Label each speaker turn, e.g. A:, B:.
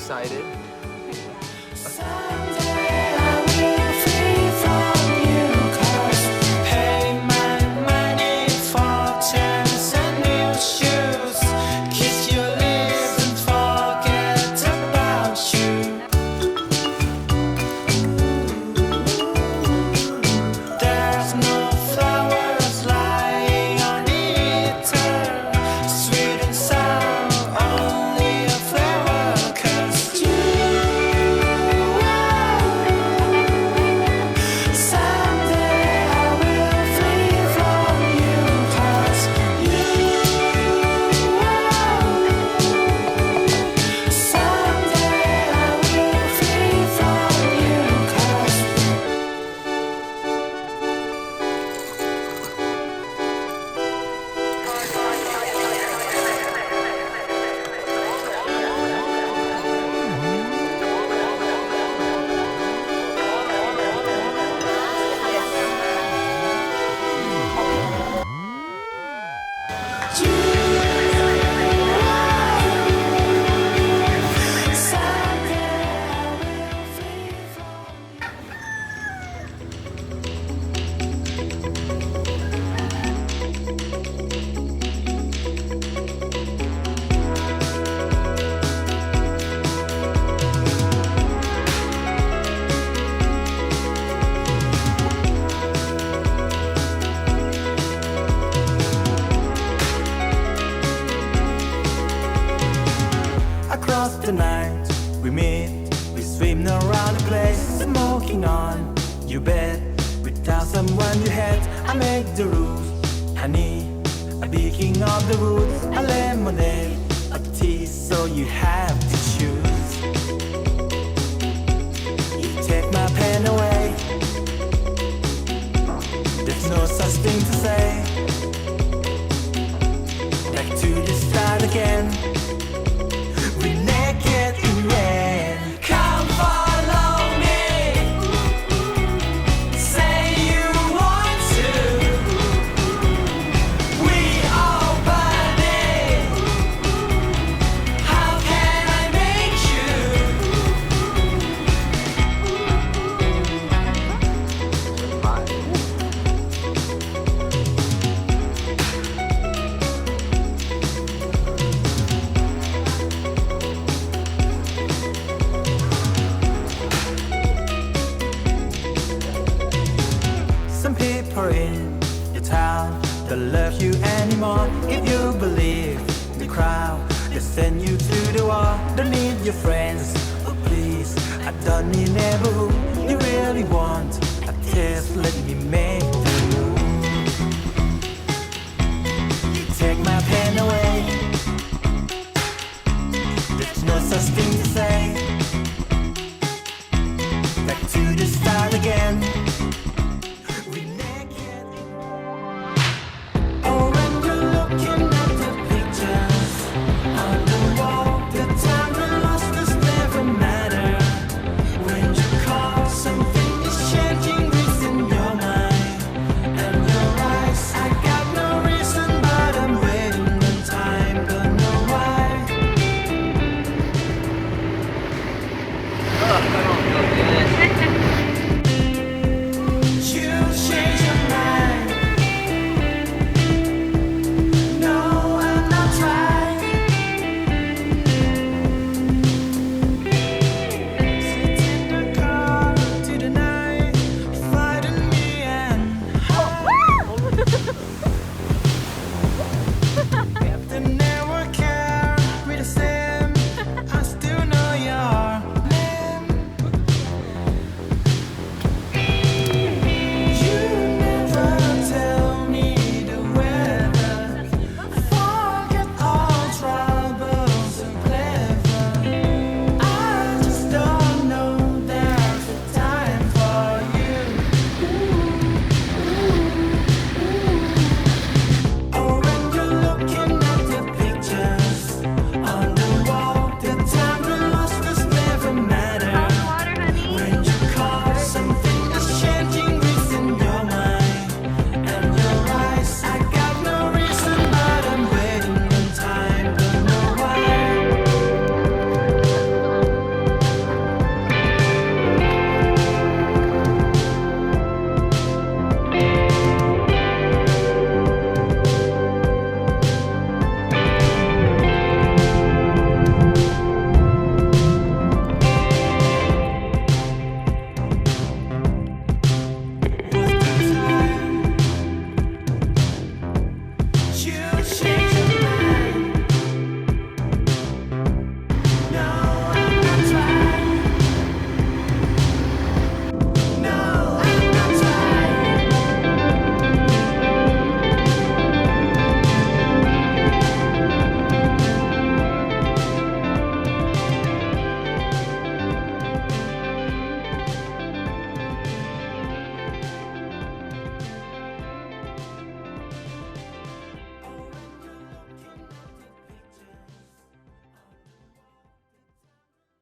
A: excited.
B: Across the night, we meet, we swim around the place, smoking on your bed. Without someone you had, I make the rules. Honey, a baking of the roots, a lemonade, a tea, so you have to choose. You take my pen away, there's no such thing to say. Back to the start again. We naked in rain. Come follow me. Say you want to. We all burning. How can I make you? Some people in your town don't love you anymore. If you believe the crowd, they send you to the wall. Don't need your friends, oh please, I don't need neighborhood. You really want a taste, let me make the move. You take my pen away, there's no such thing to say. Back to the start again.